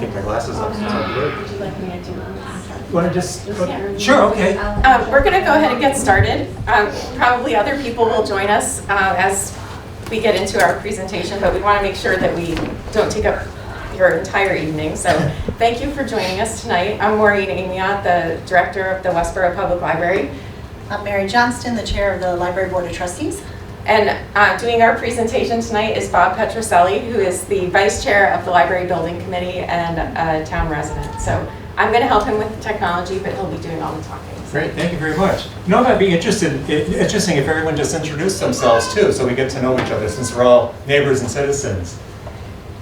take my glasses off since I'm good. Would you like me to do You want to just sure, okay. We're going to go ahead and get started. Probably other people will join us as we get into our presentation, but we want to make sure that we don't take up your entire evening. So thank you for joining us tonight. I'm Maureen Amiot, the Director of the Westborough Public Library. I'm Mary Johnston, the Chair of the Library Board of Trustees. And doing our presentation tonight is Bob Petroselli, who is the Vice Chair of the Library Building Committee and a town resident. So I'm going to help him with the technology, but he'll be doing all the talking. Great, thank you very much. You know, that'd be interesting if everyone just introduced themselves too, so we get to know each other since we're all neighbors and citizens.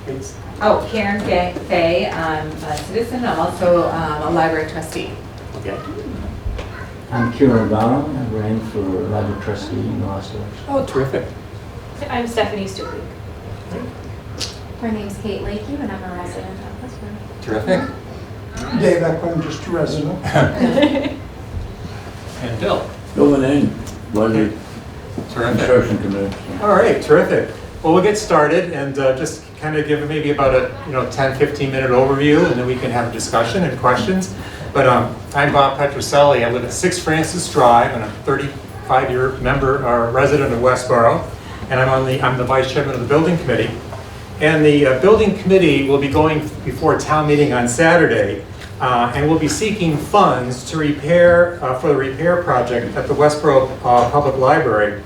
Please. Oh, Karen Fay, I'm a citizen. I'm also a library trustee. Okay. I'm Kieran O'Donnell. I ran for library trustee in the last election. Oh, terrific. I'm Stephanie Stewart. My name's Kate Lakey, and I'm a resident of Westborough. Terrific. Dave Eckman, just a resident. And Bill. Bill Manning, Library Terrific. Construction Committee. All right, terrific. Well, we'll get started and just kind of give maybe about a 10, 15-minute overview, and then we can have a discussion and questions. But I'm Bob Petroselli. I live at 6 Francis Drive, and I'm a 35-year member or resident of Westborough, and I'm the vice chairman of the building committee. And the building committee will be going before town meeting on Saturday, and we'll be seeking funds to repair for the repair project at the Westborough Public Library.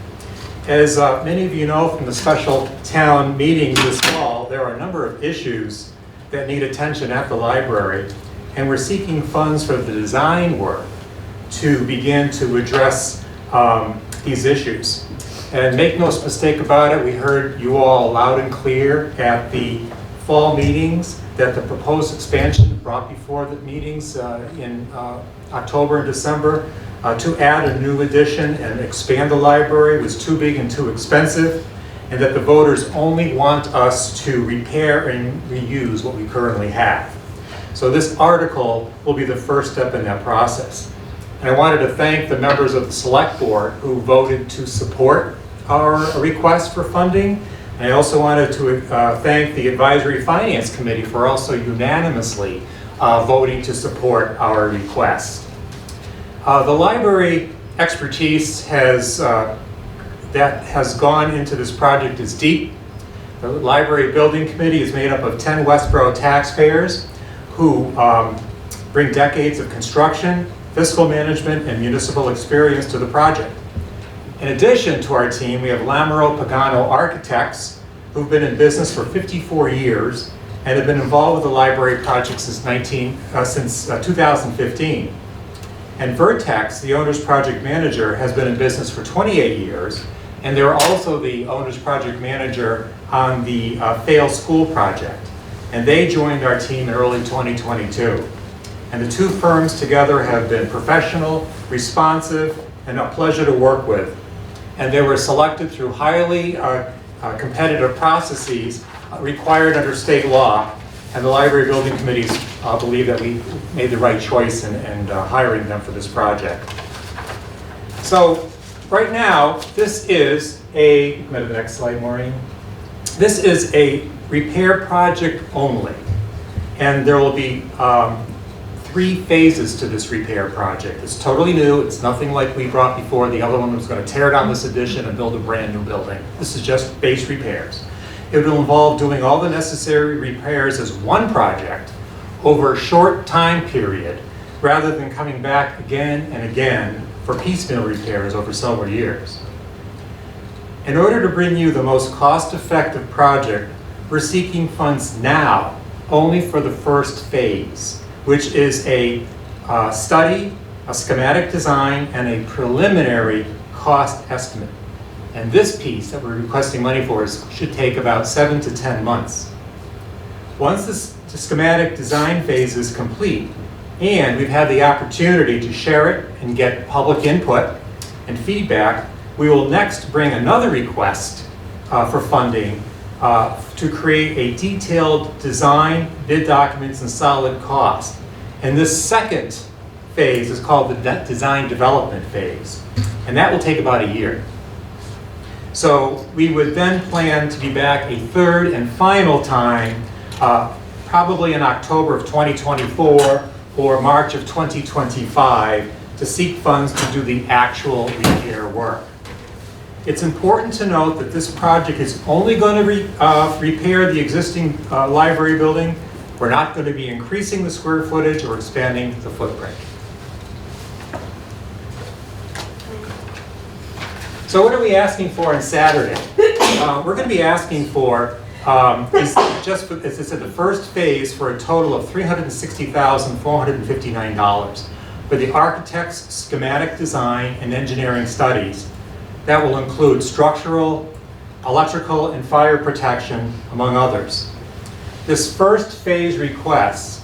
As many of you know from the special town meeting this fall, there are a number of issues that need attention at the library, and we're seeking funds for the design work to begin to address these issues. And make no mistake about it, we heard you all loud and clear at the fall meetings that the proposed expansion brought before the meetings in October and December to add a new addition and expand the library was too big and too expensive, and that the voters only want us to repair and reuse what we currently have. So this article will be the first step in that process. And I wanted to thank the members of the select board who voted to support our request for funding. And I also wanted to thank the Advisory Finance Committee for also unanimously voting to support our request. The library expertise that has gone into this project is deep. The Library Building Committee is made up of 10 Westborough taxpayers who bring decades of construction, fiscal management, and municipal experience to the project. In addition to our team, we have Lamoureux Pagano architects who've been in business for 54 years and have been involved with the library project since 2015. And Vertex, the owner's project manager, has been in business for 28 years, and they're also the owner's project manager on the Fail School project. And they joined our team in early 2022. And the two firms together have been professional, responsive, and a pleasure to work with. And they were selected through highly competitive processes required under state law. And the Library Building Committees believe that we made the right choice in hiring them for this project. So right now, this is go to the next slide, Maureen. This is a repair project only. And there will be 3 phases to this repair project. It's totally new. It's nothing like we brought before. The other one was going to tear down this addition and build a brand new building. This is just base repairs. It will involve doing all the necessary repairs as one project over a short time period, rather than coming back again and again for piecemeal repairs over several years. In order to bring you the most cost-effective project, we're seeking funds now only for the first phase, which is a study, a schematic design, and a preliminary cost estimate. And this piece that we're requesting money for should take about 7 to 10 months. Once the schematic design phase is complete, and we've had the opportunity to share it and get public input and feedback, we will next bring another request for funding to create a detailed design, bid documents, and solid cost. And this second phase is called the design development phase. And that will take about a year. So we would then plan to be back a third and final time, probably in October of 2024 or March of 2025 to seek funds to do the actual repair work. It's important to note that this project is only going to repair the existing library building. We're not going to be increasing the square footage or expanding the footprint. So what are we asking for on Saturday? We're going to be asking for, as I said, the first phase for a total of $360,459 for the architect's schematic design and engineering studies. That will include structural, electrical, and fire protection, among others. This first phase request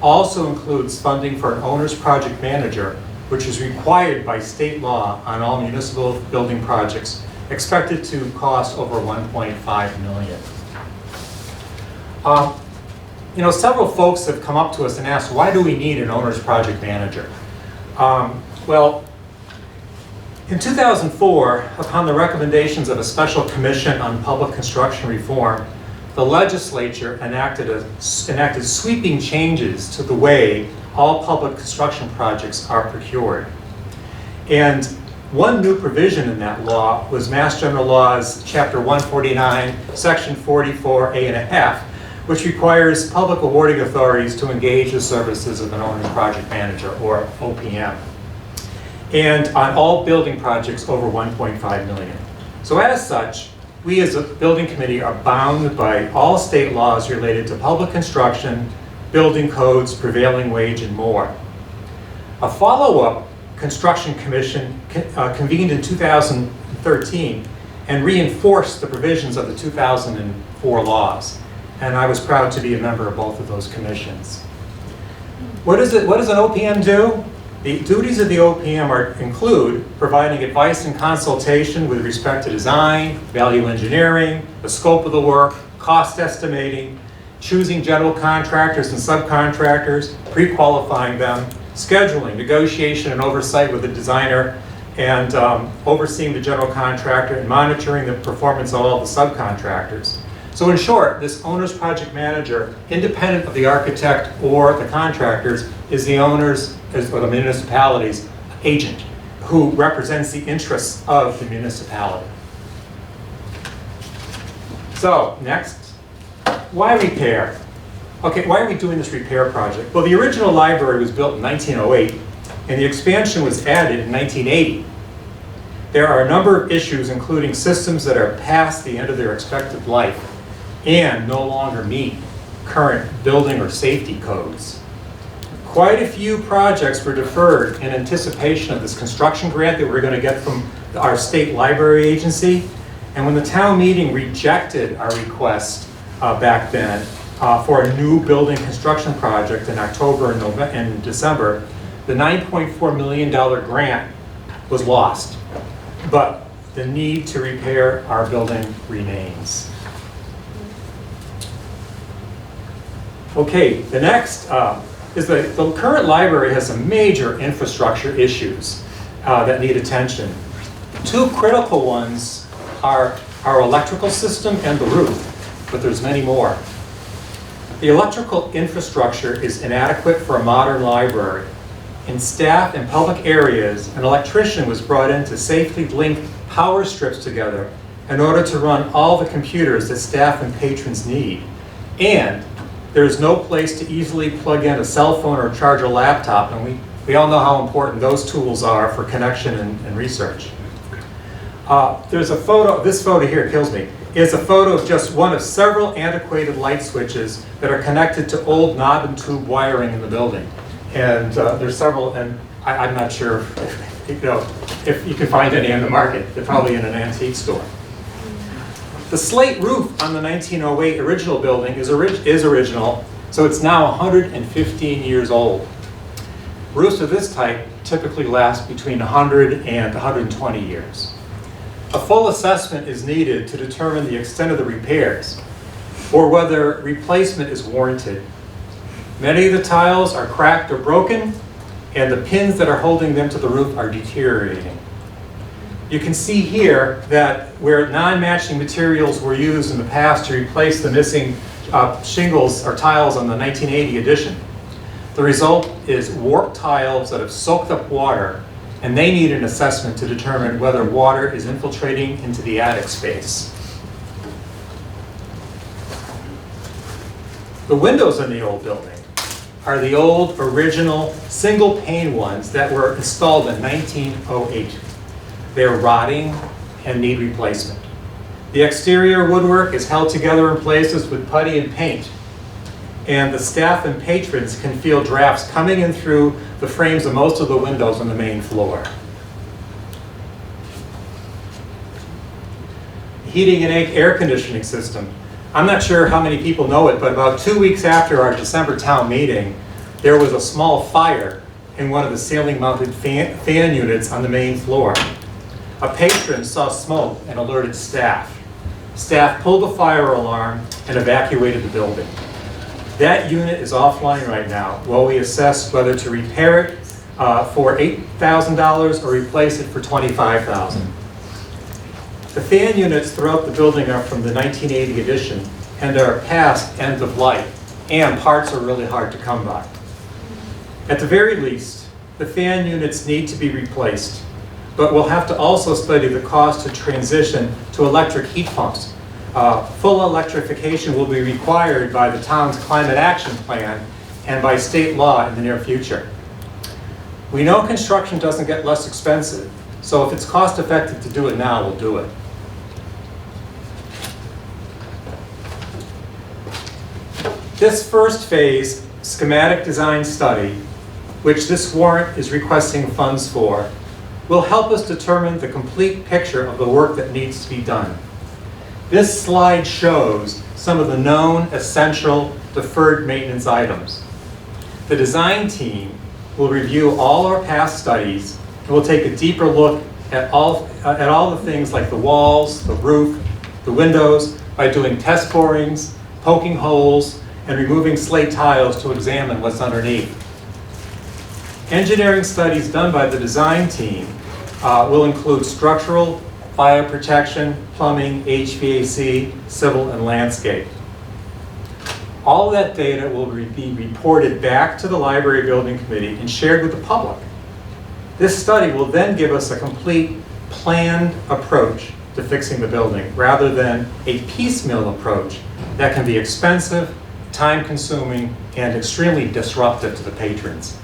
also includes funding for an owner's project manager, which is required by state law on all municipal building projects, expected to cost over $1.5 million. You know, several folks have come up to us and asked, why do we need an owner's project manager? Well, in 2004, upon the recommendations of a special commission on public construction reform, the legislature enacted sweeping changes to the way all public construction projects are procured. And one new provision in that law was Mass General Laws, Chapter 149, Section 44A and a half, which requires public awarding authorities to engage the services of an owner's project manager, or OPM, and on all building projects over $1.5 million. So as such, we as a building committee are bound by all state laws related to public construction, building codes, prevailing wage, and more. A follow-up construction commission convened in 2013 and reinforced the provisions of the 2004 laws. And I was proud to be a member of both of those commissions. What does an OPM do? The duties of the OPM include providing advice and consultation with respect to design, value engineering, the scope of the work, cost estimating, choosing general contractors and subcontractors, pre-qualifying them, scheduling, negotiation, and oversight with the designer, and overseeing the general contractor and monitoring the performance of all the subcontractors. So in short, this owner's project manager, independent of the architect or the contractors, is the owner's or the municipality's agent who represents the interests of the municipality. So next, why repair? Okay, why are we doing this repair project? Well, the original library was built in 1908 and the expansion was added in 1980. There are a number of issues, including systems that are past the end of their expected life and no longer meet current building or safety codes. Quite a few projects were deferred in anticipation of this construction grant that we're going to get from our state library agency. And when the town meeting rejected our request back then for a new building construction project in October and December, the $9.4 million grant was lost. But the need to repair our building remains. Okay, the next is the current library has some major infrastructure issues that need attention. Two critical ones are our electrical system and the roof, but there's many more. The electrical infrastructure is inadequate for a modern library. In staff and public areas, an electrician was brought in to safely link power strips together in order to run all the computers that staff and patrons need. And there is no place to easily plug in a cell phone or charge a laptop, and we all know how important those tools are for connection and research. There's a photo, this photo here kills me, is a photo of just one of several antiquated light switches that are connected to old knob and tube wiring in the building. And there's several, and I'm not sure if you can find any on the market. They're probably in an antique store. The slate roof on the 1908 original building is original, so it's now 115 years old. Roofs of this type typically last between 100 and 120 years. A full assessment is needed to determine the extent of the repairs or whether replacement is warranted. Many of the tiles are cracked or broken, and the pins that are holding them to the roof are deteriorating. You can see here that where non-matching materials were used in the past to replace the missing shingles or tiles on the 1980 addition. The result is warped tiles that have soaked up water, and they need an assessment to determine whether water is infiltrating into the attic space. The windows in the old building are the old original single pane ones that were installed in 1908. They're rotting and need replacement. The exterior woodwork is held together in places with putty and paint, and the staff and patrons can feel drafts coming in through the frames of most of the windows on the main floor. Heating and air conditioning system. I'm not sure how many people know it, but about 2 weeks after our December town meeting, there was a small fire in one of the ceiling-mounted fan units on the main floor. A patron saw smoke and alerted staff. Staff pulled the fire alarm and evacuated the building. That unit is offline right now while we assess whether to repair it for $8,000 or replace it for $25,000. The fan units throughout the building are from the 1980 edition and are past end of life, and parts are really hard to come by. At the very least, the fan units need to be replaced, but we'll have to also study the cost to transition to electric heat pumps. Full electrification will be required by the town's climate action plan and by state law in the near future. We know construction doesn't get less expensive, so if it's cost effective to do it now, we'll do it. This first phase schematic design study, which this warrant is requesting funds for, will help us determine the complete picture of the work that needs to be done. This slide shows some of the known essential deferred maintenance items. The design team will review all our past studies and will take a deeper look at all the things like the walls, the roof, the windows by doing test borings, poking holes, and removing slate tiles to examine what's underneath. Engineering studies done by the design team will include structural, fire protection, plumbing, HVAC, civil, and landscape. All that data will be reported back to the Library Building Committee and shared with the public. This study will then give us a complete planned approach to fixing the building rather than a piecemeal approach that can be expensive, time-consuming, and extremely disruptive to the patrons.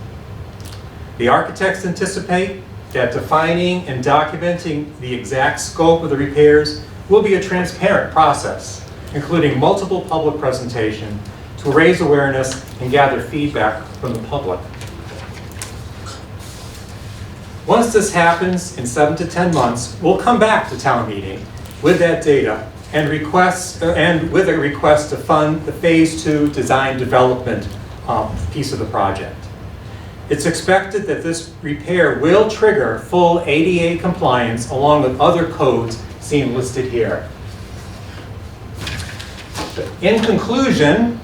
The architects anticipate that defining and documenting the exact scope of the repairs will be a transparent process, including multiple public presentations to raise awareness and gather feedback from the public. Once this happens in 7 to 10 months, we'll come back to town meeting with that data and with a request to fund the Phase 2 design development piece of the project. It's expected that this repair will trigger full ADA compliance along with other codes seen listed here. In conclusion,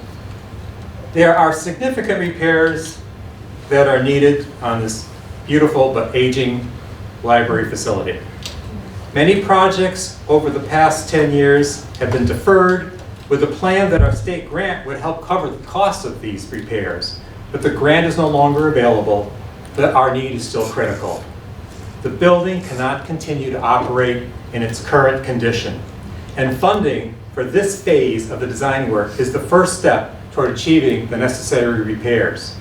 there are significant repairs that are needed on this beautiful but aging library facility. Many projects over the past 10 years have been deferred with the plan that our state grant would help cover the cost of these repairs. But the grant is no longer available, but our need is still critical. The building cannot continue to operate in its current condition, and funding for this phase of the design work is the first step toward achieving the necessary repairs.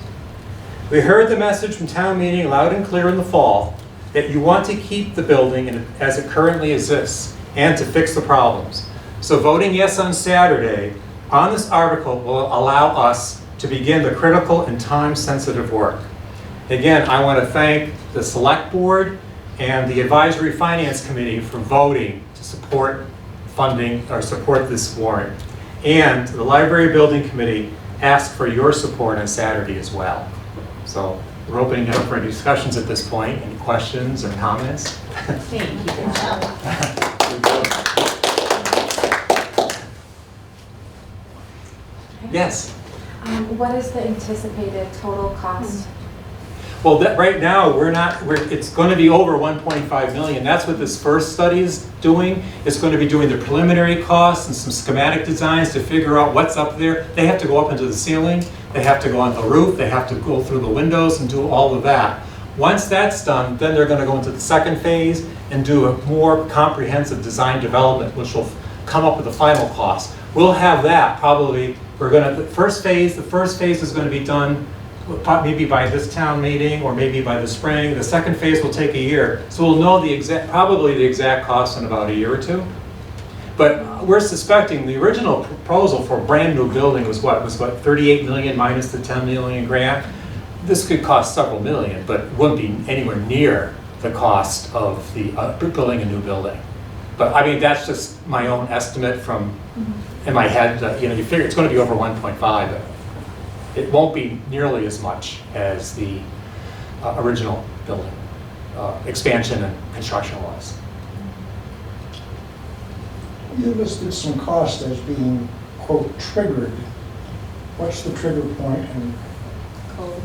We heard the message from town meeting loud and clear in the fall that you want to keep the building as it currently exists and to fix the problems. So voting yes on Saturday on this article will allow us to begin the critical and time-sensitive work. Again, I want to thank the Select Board and the Advisory Finance Committee for voting to support funding or support this warrant. And the Library Building Committee asked for your support on Saturday as well. So we're opening it up for any discussions at this point. Any questions or comments? Thank you. Okay. Yes. What is the anticipated total cost? Well, right now, it's going to be over 1.5 million. That's what this first study is doing. It's going to be doing the preliminary costs and some schematic designs to figure out what's up there. They have to go up into the ceiling. They have to go on the roof. They have to go through the windows and do all of that. Once that's done, then they're going to go into the second phase and do a more comprehensive design development, which will come up with the final cost. We'll have that probably. The first phase is going to be done maybe by this town meeting or maybe by the spring. The second phase will take a year. So we'll know probably the exact cost in about a year or two. But we're suspecting the original proposal for a brand new building was what 38 million minus the 10 million grant. This could cost several million, but it wouldn't be anywhere near the cost of the building a new building. But I mean, that's just my own estimate from in my head. You figure it's going to be over 1.5. But it won't be nearly as much as the original building expansion and construction was. You listed some cost as being, quote, triggered. What's the trigger point and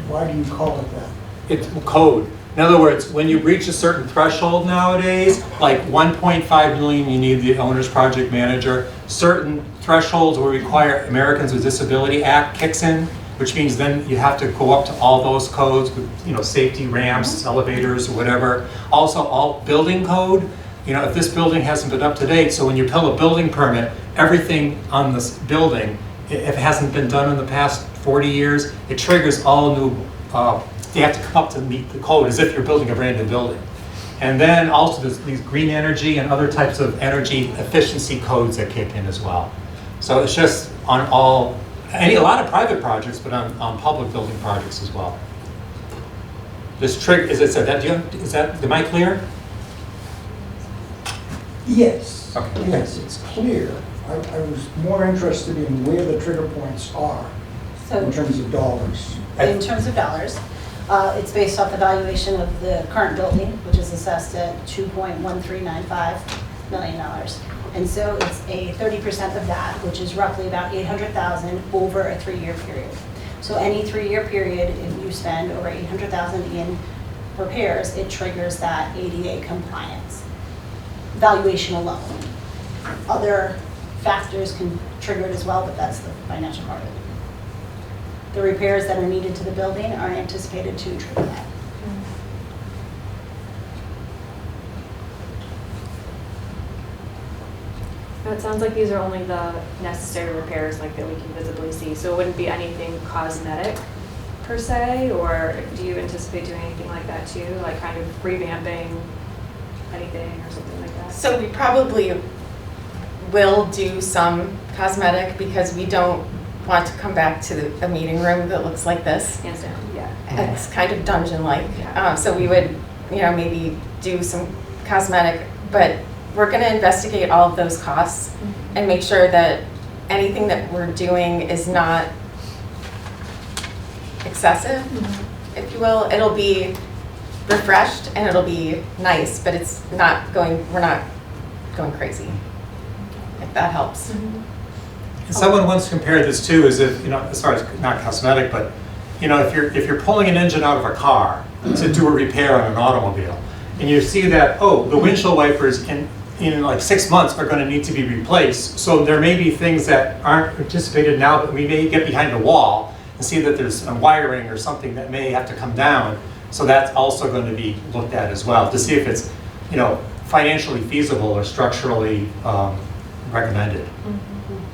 why do you call it that? It's code. In other words, when you reach a certain threshold nowadays, like 1.5 million, you need the owner's project manager. Certain thresholds will require Americans with Disability Act kicks in, which means then you have to go up to all those codes with, safety ramps, elevators, or whatever. Also, all building code. If this building hasn't been up to date, so when you pull a building permit, everything on this building, if it hasn't been done in the past 40 years, it triggers all new, you have to come up to meet the code as if you're building a brand new building. And then also there's these green energy and other types of energy efficiency codes that kick in as well. So it's just on a lot of private projects, but on public building projects as well. This trick, as I said, am I clear? Yes. Okay. Yes, it's clear. I was more interested in where the trigger points are in terms of dollars. In terms of dollars, it's based off the valuation of the current building, which is assessed at $2.1395 million. And so it's a 30% of that, which is roughly about $800,000 over a 3-year period. So any 3-year period, if you spend over $800,000 in repairs, it triggers that ADA compliance valuation alone. Other factors can trigger it as well, but that's the financial part of it. The repairs that are needed to the building are anticipated to trigger that. Now, it sounds like these are only the necessary repairs that we can visibly see, so it wouldn't be anything cosmetic per se, or do you anticipate doing anything like that too, like kind of revamping anything or something like that? So we probably will do some cosmetic because we don't want to come back to a meeting room that looks like this. Hands down, yeah. It's kind of dungeon-like. Yeah. So we would, maybe do some cosmetic, but we're going to investigate all of those costs and make sure that anything that we're doing is not excessive, if you will. It'll be refreshed and it'll be nice, but we're not going crazy, if that helps. And someone once compared this too as if, as far as not cosmetic, but if you're pulling an engine out of a car to do a repair on an automobile, and you see that, the windshield wipers in like 6 months are going to need to be replaced. So there may be things that aren't anticipated now, but we may get behind a wall and see that there's a wiring or something that may have to come down. So that's also going to be looked at as well to see if it's, financially feasible or structurally recommended.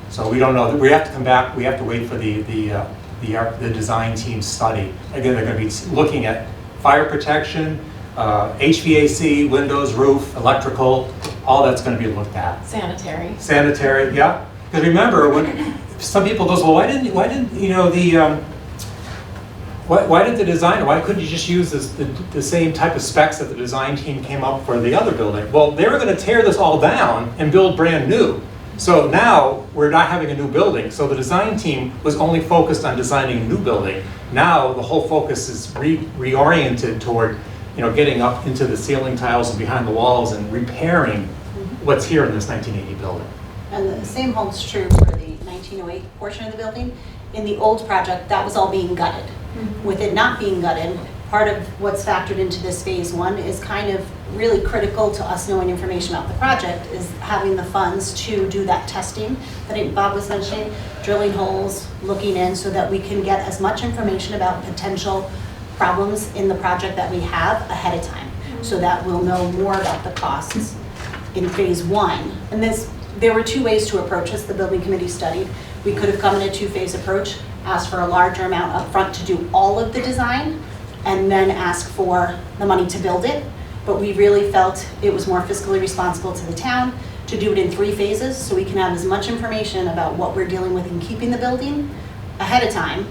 So we don't know. We have to come back. We have to wait for the design team study. Again, they're going to be looking at fire protection, HVAC, windows, roof, electrical. All that's going to be looked at. Sanitary, yeah. Because remember, when some people goes, well, why didn't the designer? Why couldn't you just use the same type of specs that the design team came up for the other building? Well, they were going to tear this all down and build brand new. So now we're not having a new building. So the design team was only focused on designing a new building. Now the whole focus is reoriented toward, getting up into the ceiling tiles and behind the walls and repairing what's here in this 1980 building. And the same holds true for the 1908 portion of the building. In the old project, that was all being gutted. With it not being gutted, part of what's factored into this phase one is kind of really critical to us knowing information about the project is having the funds to do that testing that I think Bob was mentioning, drilling holes, looking in so that we can get as much information about potential problems in the project that we have ahead of time, so that we'll know more about the costs in phase one. And there were two ways to approach this, the building committee studied. We could have come in a two-phase approach, asked for a larger amount up front to do all of the design, and then ask for the money to build it. But we really felt it was more fiscally responsible to the town to do it in 3 phases, so we can have as much information about what we're dealing with in keeping the building ahead of time,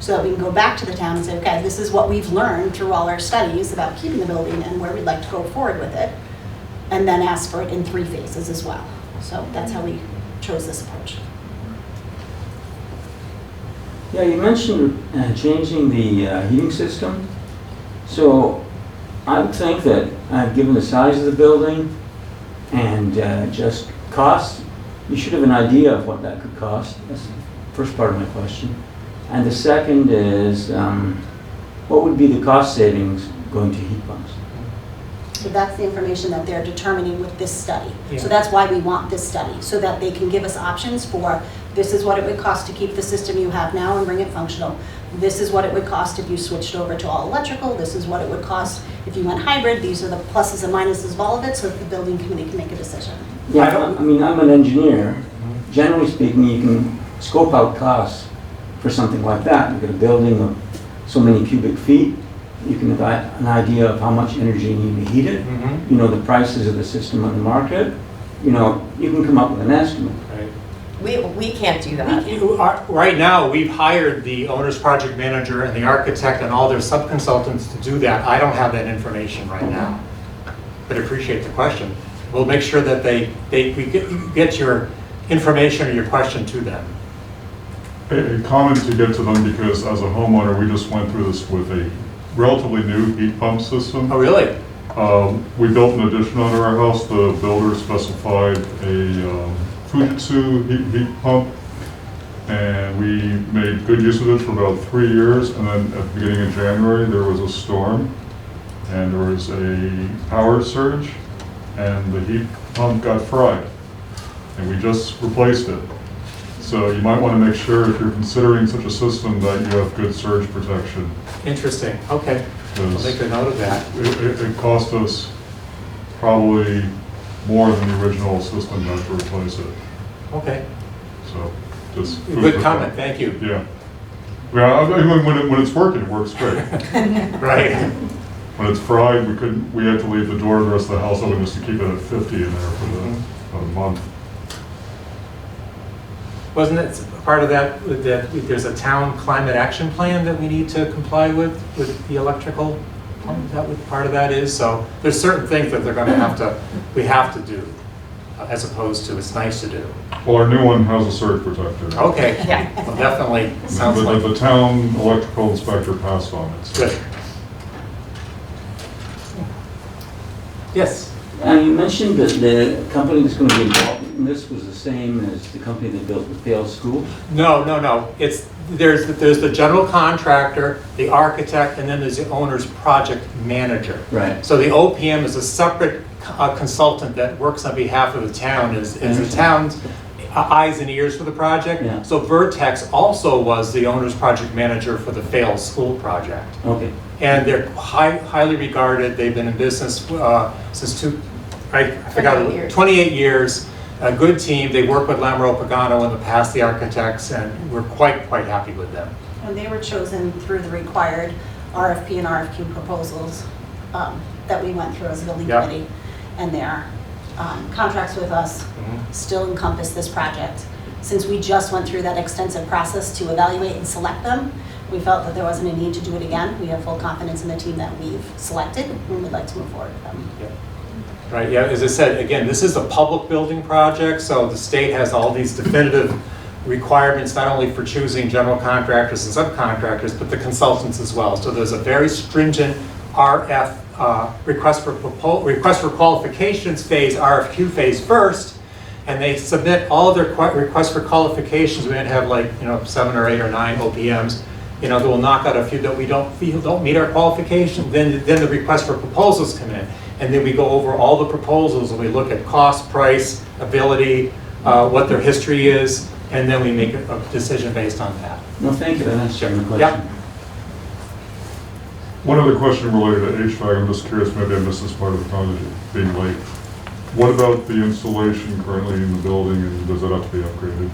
so that we can go back to the town and say, okay, this is what we've learned through all our studies about keeping the building and where we'd like to go forward with it, and then ask for it in 3 phases as well. So that's how we chose this approach. Yeah, you mentioned changing the heating system. So I would think that given the size of the building and just cost, you should have an idea of what that could cost. That's the first part of my question. And the second is, what would be the cost savings going to heat pumps? So that's the information that they're determining with this study. Yeah. So that's why we want this study, so that they can give us options for, this is what it would cost to keep the system you have now and bring it functional. This is what it would cost if you switched over to all electrical. This is what it would cost if you went hybrid. These are the pluses and minuses of all of it, so that the building committee can make a decision. Yeah, I mean, I'm an engineer. Generally speaking, you can scope out costs for something like that. You've got a building of so many cubic feet. You can have an idea of how much energy you need to heat it. Mhm. You know the prices of the system on the market. You know, you can come up with an estimate. Right. We can't do that. Right now, we've hired the owner's project manager and the architect and all their sub-consultants to do that. I don't have that information right now, but I appreciate the question. We'll make sure that we get your information or your question to them. A comment to get to them, because as a homeowner, we just went through this with a relatively new heat pump system. Oh, really? We built an addition onto our house. The builder specified a Fujitsu heat pump, and we made good use of it for about 3 years. And then at the beginning of January, there was a storm, and there was a power surge, and the heat pump got fried, and we just replaced it. So you might want to make sure, if you're considering such a system, that you have good surge protection. Interesting. Okay. I'll make a note of that. It cost us probably more than the original system had to replace it. Okay. So just Good comment. Thank you. Yeah. Yeah. I mean, when it's working, it works great. Right. When it's fried, we had to leave the door of the rest of the house open just to keep it at 50 in there for about a month. Wasn't it part of that there's a town climate action plan that we need to comply with the electrical? Is that what part of that is? So there's certain things that we have to do, as opposed to it's nice to do. Well, our new one has a surge protector. Okay. Yeah. Well, definitely sounds like The town electrical inspector passed on it. So. good. Yes. You mentioned that the company that's going to be involved in this was the same as the company that built the failed school? No. There's the general contractor, the architect, and then there's the owner's project manager. Right. So the OPM is a separate consultant that works on behalf of the town, is the town's eyes and ears for the project. Yeah. So Vertex also was the owner's project manager for the failed school project. Okay. And they're highly regarded. They've been in business since 28 years. A good team. They work with Lamoureux Pagano in the past, the architects, and we're quite happy with them. And they were chosen through the required RFP and RFQ proposals that we went through as a building Yep. committee. And their contracts with us still encompass this project. Since we just went through that extensive process to evaluate and select them, we felt that there wasn't a need to do it again. We have full confidence in the team that we've selected, and we'd like to move forward with them. Yep. Right, yeah, as I said, again, this is a public building project, so the state has all these definitive requirements, not only for choosing general contractors and subcontractors, but the consultants as well. So there's a very stringent RF, request for qualifications phase, RFQ phase first, and they submit all of their requests for qualifications. We might have 7 or 8 or 9 OPMs, you know, that will knock out a few that we don't feel don't meet our qualification, then the request for proposals come in. And then we go over all the proposals and we look at cost, price, ability, what their history is, and then we make a decision based on that. No, thank you, that answers my question. Yep. One other question related to HVAC, I'm just curious, maybe I missed this part of the conversation, being late. What about the installation currently in the building, and does it have to be upgraded?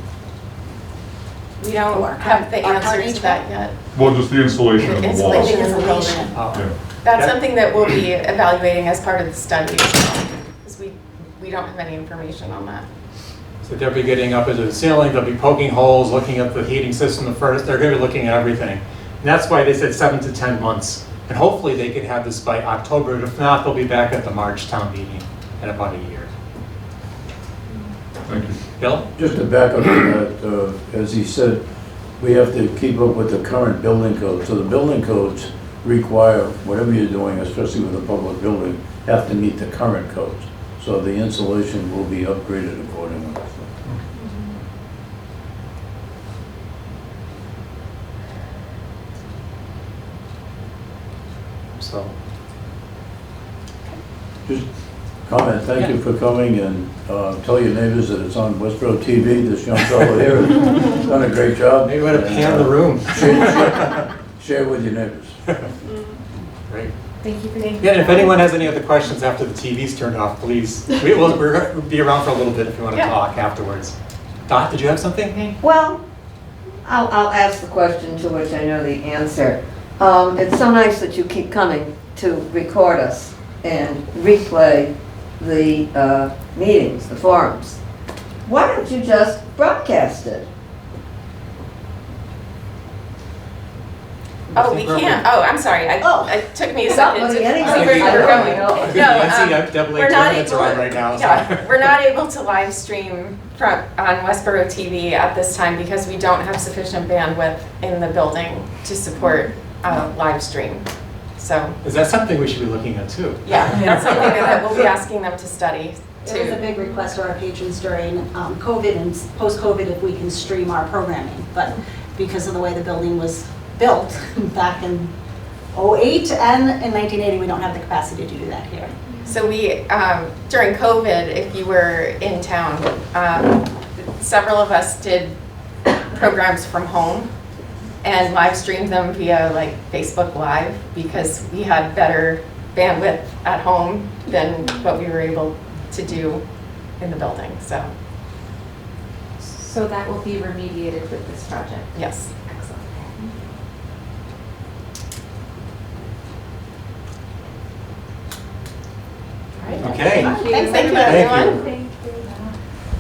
We don't have the answer to that yet. Well, just the installation of the walls. Installation in the building. Yeah. That's Yeah. something that we'll be evaluating as part of the study, because we don't have any information on that. So they'll be getting up into the ceiling, they'll be poking holes, looking at the heating system, the furnace, they're gonna be looking at everything. And that's why they said 7 to 10 months. And hopefully they could have this by October, if not, they'll be back at the March town meeting in about a year. Thank you. Bill? Just to back up on that, as he said, we have to keep up with the current building code. So the building codes require, whatever you're doing, especially with a public building, have to meet the current codes. So the insulation will be upgraded accordingly. So, Just comment, thank you for coming, and tell your neighbors that it's on Westborough TV. This young fellow here has done a great job. maybe we want to pan the room. Share with your neighbors. Great. Thank you for being Yeah, and if anyone has any other questions after the TV's turned off, please, we're going to be around for a little bit if you want to Yeah. talk afterwards. Dot, did you have something? Well, I'll ask the question to which I know the answer. It's so nice that you keep coming to record us and replay the meetings, the forums. Why don't you just broadcast it? Oh, we can't, oh, I'm sorry, Oh. it took me a It's second not to really see anything. where you I were know, going. I know. I think No, the NCAA we're not tournaments are on able- right now. So. Yeah, we're not able to live stream on Westborough TV at this time because we don't have sufficient bandwidth in the building to support live stream. So, Is that something we should be looking at too? yeah, that's something that we'll be asking them to study It was a too. big request to our patrons during COVID and post-COVID if we can stream our programming. But because of the way the building was built back in '08 and in 1980, we don't have the capacity to do that here. So we, during COVID, if you were in town, several of us did programs from home and live streamed them via like Facebook Live because we had better bandwidth at home than what we were able to do in the building, so, So that will be remediated with this project. yes. Excellent. All right. Okay. Thank you, Thank you. everyone. Thank you.